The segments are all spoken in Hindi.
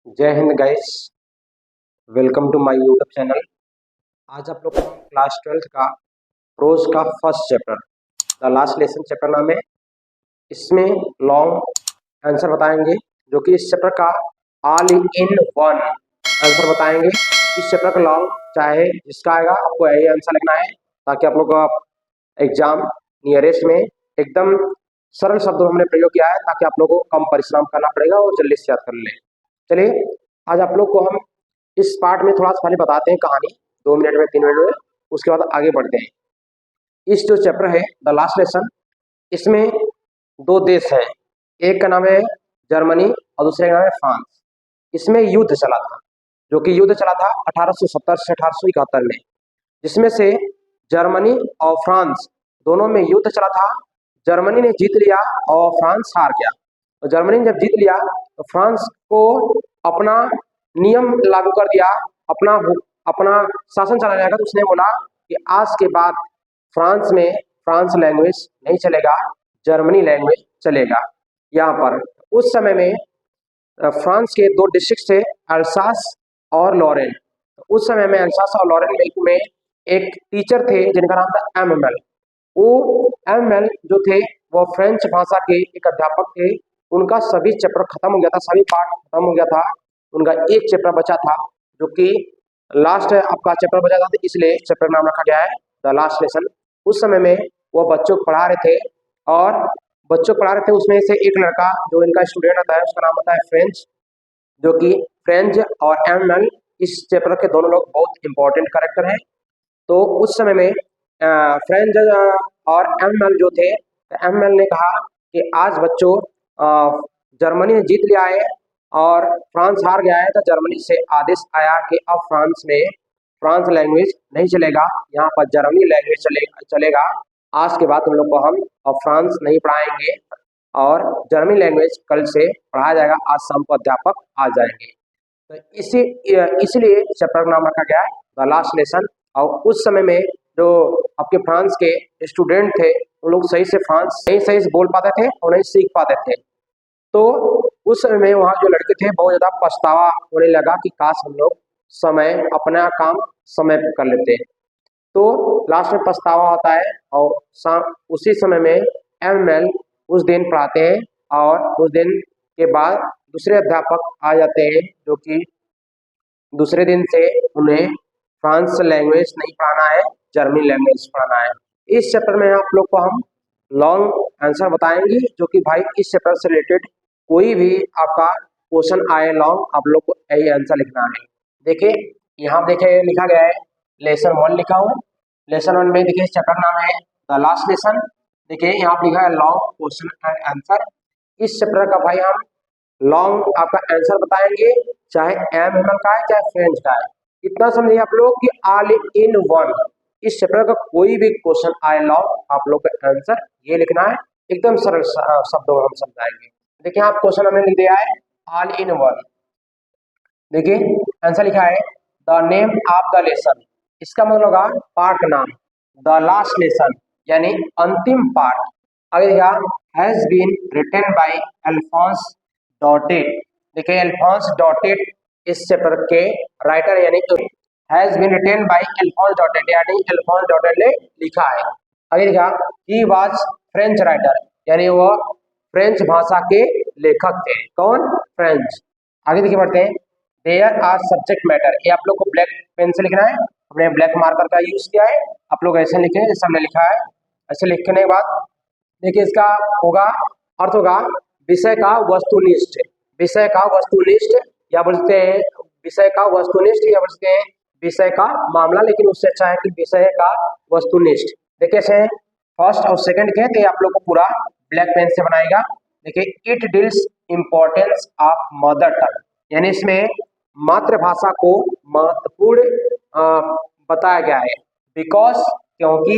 जय हिंद guys. Welcome to my YouTube channel. आज आप लोग को हम क्लास 12th का प्रोज का first chapter the last lesson chapter नाम है। इसमें लॉन्ग आंसर बताएंगे जो कि इस चैप्टर का ऑल इन वन आंसर बताएंगे। इस चैप्टर का लॉन्ग चाहे जिसका आएगा आपको यही आंसर लिखना है ताकि आप लोग का एग्जाम नियरेस्ट में एकदम सरल शब्दों में हमने प्रयोग किया है ताकि आप लोगों को कम परिश्रम करना पड़ेगा और जल्दी से याद कर ले। चलिए आज आप लोग को हम इस पार्ट में थोड़ा सा पहले बताते हैं कहानी 2 मिनट में 3 मिनट में, उसके बाद आगे बढ़ते हैं। इस जो चैप्टर है द लास्ट लेसन, इसमें दो देश हैं, एक का नाम है जर्मनी और दूसरे का नाम है फ्रांस। इसमें युद्ध चला था जो कि युद्ध चला था 1870 से 1871 में, जिसमें से जर्मनी और फ्रांस दोनों में युद्ध चला था। जर्मनी ने जीत लिया और फ्रांस हार गया। तो जर्मनी ने जब जीत लिया तो फ्रांस को अपना नियम लागू कर दिया, अपना शासन चलाने लगा। तो उसने बोला कि आज के बाद फ्रांस में फ्रांस लैंग्वेज नहीं चलेगा, जर्मनी लैंग्वेज चलेगा। यहाँ पर उस समय में फ्रांस के दो डिस्ट्रिक्ट थे, अल्सास और लॉरेन। उस समय में अल्सास और लॉरेन में एक टीचर थे जिनका नाम था एमएमएल। वो एमएल जो थे वो फ्रेंच भाषा के एक अध्यापक थे। उनका सभी चैप्टर खत्म हो गया था, सभी पार्ट खत्म हो गया था। उनका एक चैप्टर बचा था जो कि लास्ट आपका चैप्टर बचा था, इसलिए चैप्टर नाम रखा गया है द लास्ट लेसन। उस समय में वो बच्चों को पढ़ा रहे थे और बच्चों को पढ़ा रहे थे। उसमें से एक लड़का जो इनका स्टूडेंट आता है उसका नाम होता है फ्रेंच, जो कि फ्रेंच और एमएल इस चैप्टर के दोनों लोग बहुत इंपॉर्टेंट कैरेक्टर हैं। तो उस समय में फ्रेंच और एमएल जो थे, एमएल ने कहा कि आज बच्चों जर्मनी ने जीत लिया है और फ्रांस हार गया है। तो जर्मनी से आदेश आया कि अब फ्रांस में फ्रांस लैंग्वेज नहीं चलेगा, यहाँ पर जर्मनी लैंग्वेज चलेगा। आज के बाद तुम लोग को हम अब फ्रांस नहीं पढ़ाएंगे और जर्मनी लैंग्वेज कल से पढ़ाया जाएगा, आज शाम को अध्यापक आ जाएंगे। तो इसलिए चैप्टर का नाम रखा गया है द लास्ट लेसन। और उस समय में जो आपके फ्रांस के स्टूडेंट थे वो लोग सही से बोल पाते थे और नहीं सीख पाते थे। तो उस समय में वहाँ जो लड़के थे बहुत ज़्यादा पछतावा होने लगा कि काश हम लोग अपना काम समय पर कर लेते। तो लास्ट में पछतावा होता है और उसी समय में एमएल उस दिन पढ़ाते हैं और उस दिन के बाद दूसरे अध्यापक आ जाते हैं जो कि दूसरे दिन से उन्हें फ्रांस लैंग्वेज नहीं पढ़ाना है, जर्मनी लैंग्वेज पढ़ाना है। इस चैप्टर में आप लोग को हम लॉन्ग आंसर बताएंगे जो कि भाई इस चैप्टर से रिलेटेड कोई भी आपका क्वेश्चन आए लॉन्ग, आप लोग को यही आंसर लिखना है। देखिए यहाँ देखिए लिखा गया है लेसन 1 लिखा हूँ। लेसन 1 में देखिए चैप्टर नाम है द लास्ट लेसन। देखिए यहाँ पर लिखा है लॉन्ग क्वेश्चन एंड आंसर। इस चैप्टर का भाई हम लॉन्ग आपका आंसर बताएंगे, चाहे एमएमएल का है चाहे फ्रेंच का है। इतना समझिए आप लोग कि ऑल इन वन इस चैप्टर का कोई भी क्वेश्चन आए लॉन्ग, आप लोग का आंसर ये लिखना है, एकदम सरल शब्दों में हम समझाएंगे। देखिए आप क्वेश्चन हमने लिख दिया है ऑल इन वन। देखिए आंसर लिखा है the name of the lesson, इसका मतलब होगा पार्ट नाम। द लास्ट लेसन यानी अंतिम पार्ट। आगे देखा has been written by Alphonse Daudet. देखिए अल्फोंस डॉटेट इस चैप्टर के राइटर यानी has been written by Alphonse Daudet, यानी अल्फोंस डॉटेट ने लिखा है। आगे देखा ही वाज फ्रेंच राइटर, यानी वो फ्रेंच भाषा के लेखक थे। कौन? फ्रेंच। आगे देखिए बढ़ते हैं देयर आर सब्जेक्ट मैटर। ये आप लोग को ब्लैक पेन से लिखना है, हमने ब्लैक मार्कर का यूज किया है, आप लोग ऐसे लिखें जैसे हमने लिखा है। ऐसे लिखने के बाद देखिए इसका होगा अर्थ होगा विषय का वस्तुनिष्ठ। विषय का वस्तुनिष्ठ या बोलते हैं विषय का वस्तुनिष्ठ या बोलते हैं विषय का मामला, लेकिन उससे अच्छा है कि विषय का वस्तुनिष्ठ। देखिए से फर्स्ट और सेकंड के तो आप लोग को पूरा ब्लैक पेन से बनाएगा। देखिए it deals importance of mother टंग, यानी इसमें मातृभाषा को महत्वपूर्ण बताया गया है। बिकॉज क्योंकि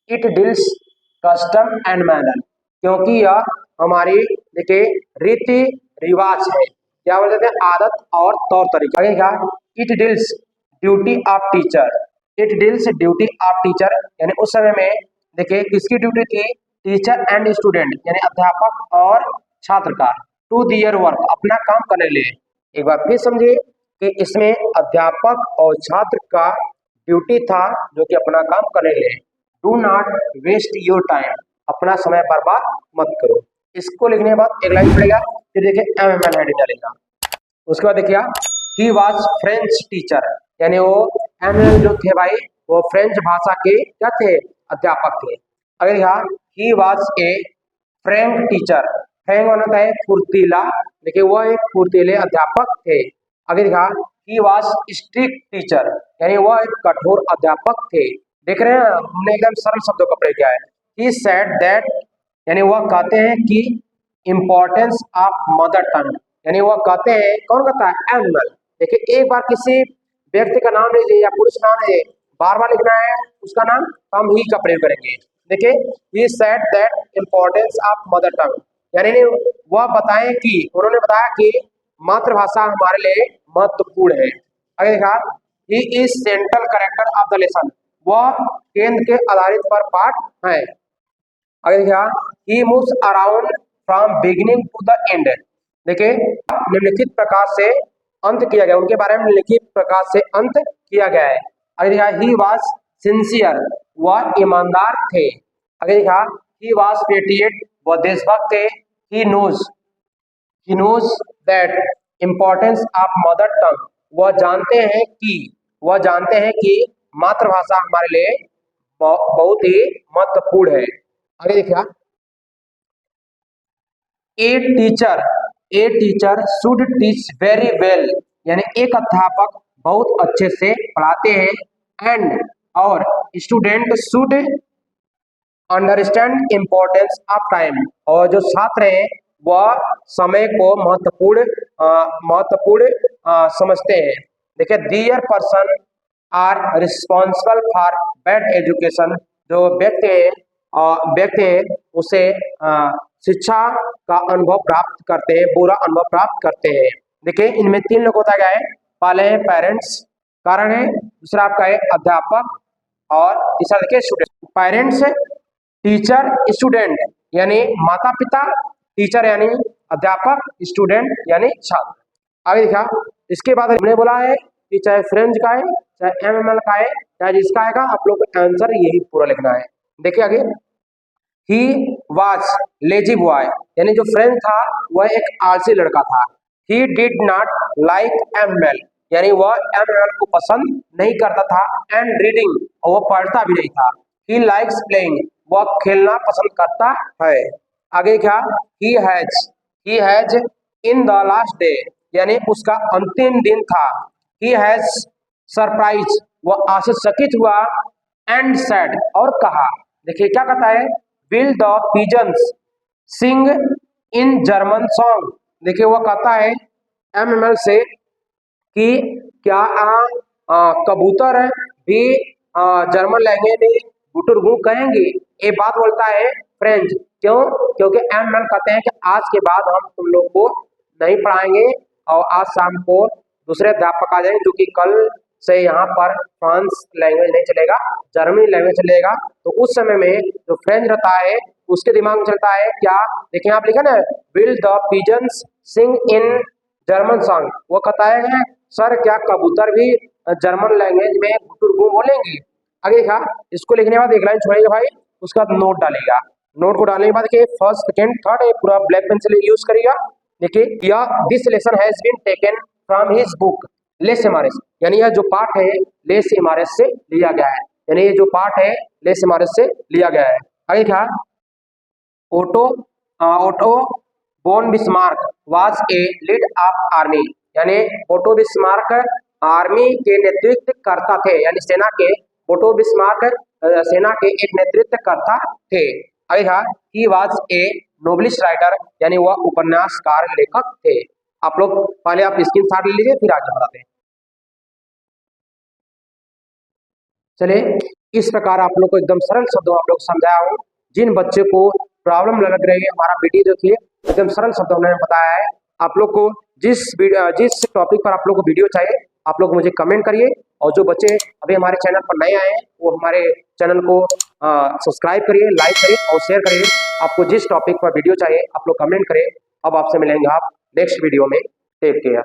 it deals custom and manner, क्योंकि यह हमारी देखिए रीति रिवाज है, क्या बोलते हैं आदत और तौर तरीका। आगे it deals duty of teacher. It deals duty of teacher यानी उस समय में देखिए किसकी ड्यूटी थी? टीचर एंड स्टूडेंट यानी अध्यापक और छात्र का। टू दियर वर्क अपना काम करने के लिए। एक बार फिर समझिए कि इसमें अध्यापक और छात्र का ड्यूटी था जो कि अपना काम करने लगे। Do not waste your time, अपना समय बर्बाद मत करो। इसको लिखने के बाद एक लाइन पड़ेगा, फिर देखिए एमएमएल हेडिंग डालेगा। उसके बाद देखिए ही वॉज फ्रेंच टीचर, यानी वो एमएमएल जो थे भाई वो फ्रेंच भाषा के क्या थे, अध्यापक थे। अगर यहाँ he was a Frank teacher, Frank होता है फुर्तीला, देखिए वह एक फुर्तीले अध्यापक थे। अगर यहाँ ही वॉज स्ट्रिक्ट टीचर, यानी वह एक कठोर अध्यापक थे। देख रहे हैं हमने एकदम सरल शब्दों का प्रयोग किया है। ही सेड दैट, यानी वह कहते हैं कि इम्पोर्टेंस ऑफ मदर टंग, यानी वह कहते हैं, कौन कहता है, एनिमल। देखिए एक बार किसी व्यक्ति का नाम लीजिए या पुरुष नाम लीजिए, बार बार लिखना है उसका नाम, हम ही का प्रयोग करेंगे। देखिए he said that importance of mother टंग, यानी वह बताएं कि, उन्होंने बताया कि मातृभाषा हमारे लिए महत्वपूर्ण है। अगर देखा he is central character of the lesson, वह केंद्र के आधारित पर पाठ है। अगर देखा he moves around from beginning to the end, देखिए निम्नलिखित प्रकार से अंत किया गया, उनके बारे में निम्नलिखित प्रकार से अंत किया गया है। अगर देखा ही वाज सिंसियर, वह ईमानदार थे। अगर देखा ही वाज पेट्रियट, वह देशभक्त थे। He knows that importance of mother tongue, वह जानते हैं कि मातृभाषा हमारे लिए बहुत ही महत्वपूर्ण है। आगे देखिए a teacher should teach very well, यानी एक अध्यापक बहुत अच्छे से पढ़ाते हैं। एंड और student should understand importance of time, और जो छात्र हैं वह समय को महत्वपूर्ण समझते हैं। देखिए there person are responsible for bad education, जो व्यक्ति है उसे शिक्षा का अनुभव प्राप्त करते हैं, बुरा अनुभव प्राप्त करते हैं। देखिए इनमें तीन लोग होता गया है, पहले है पेरेंट्स, कारण है, दूसरा आपका है अध्यापक, और तीसरा देखिए स्टूडेंट। पेरेंट्स, टीचर, स्टूडेंट, यानी माता पिता, टीचर यानी अध्यापक, स्टूडेंट यानी छात्र। आगे देखा इसके बाद हमने बोला है कि चाहे फ्रेंच का है चाहे एमएमएल का है चाहे जिसका आएगा, आप लोग को आंसर यही पूरा लिखना है। देखिए आगे ही वाज लेजी बॉय, यानी जो फ्रेंच था वह एक आलसी लड़का था। He did not like MML, यानी वह एमएमएल को पसंद नहीं करता था। एंड रीडिंग, और वह पढ़ता भी नहीं था। ही लाइक्स प्लेइंग, वह खेलना पसंद करता है। आगे क्या he has in the last day, यानी उसका अंतिम दिन था। ही हैज सरप्राइज, वह आश्चर्यचकित हुआ। एंड सेड, और कहा, देखिए क्या कहता है, will the pigeons sing in German song, देखिए वह कहता है एमएमएल से कि क्या कबूतर भी जर्मन लैंग्वेज में गुटुरगु कहेंगे। ये बात बोलता है फ्रेंच, क्यों, क्योंकि एमएमएल कहते हैं कि आज के बाद हम तुम लोग को नहीं पढ़ाएंगे और आज शाम को दूसरे अध्यापक आ जाएंगे, जो कि कल से यहाँ पर फ्रांस लैंग्वेज नहीं चलेगा, जर्मनी लैंग्वेज चलेगा। तो उस समय में जो फ्रेंच रहता है उसके दिमाग में चलता है क्या, देखिए आप लिखा ना, will the pigeons sing in German song, वो कहता है सर क्या कबूतर भी जर्मन लैंग्वेज में गुटुरगु बोलेंगे। आगे देखा इसको लिखने के बाद एक लाइन छोड़ेगा भाई, उसका नोट डालेगा। नोट को डालने के बाद देखिए फर्स्ट सेकंड थर्ड एक पूरा ब्लैक पेंसिल यूज करेगा। देखिए यह this lesson has been taken from his book less MRS, यानी यह जो पाठ है लेस एमआरएस से लिया गया है, यानी ये जो पाठ है लेस एमआरएस से लिया गया है। आगे क्या, Otto von Bismarck was a lead of army, यानी ओटो बिस्मार्क आर्मी के नेतृत्व करता थे, यानी सेना के, ओटो बिस्मार्क सेना के एक नेतृत्व करता थे। आगे था he was a novelist writer, यानी वह उपन्यासकार लेखक थे। आप लोग पहले आप स्क्रीनशॉट ले लीजिए फिर आगे बढ़ाते हैं। चलिए इस प्रकार आप लोग को एकदम सरल शब्दों आप लोग समझाया हूँ। जिन बच्चे को प्रॉब्लम लग रही है हमारा वीडियो देखिए, एकदम सरल शब्दों में बताया है। आप लोग को जिस टॉपिक पर आप लोग को वीडियो चाहिए आप लोग मुझे कमेंट करिए, और जो बच्चे अभी हमारे चैनल पर नए आए हैं वो हमारे चैनल को सब्सक्राइब करिए, लाइक करिए और शेयर करिए। आपको जिस टॉपिक पर वीडियो चाहिए आप लोग कमेंट करें। अब आपसे मिलेंगे आप नेक्स्ट वीडियो में। Take care.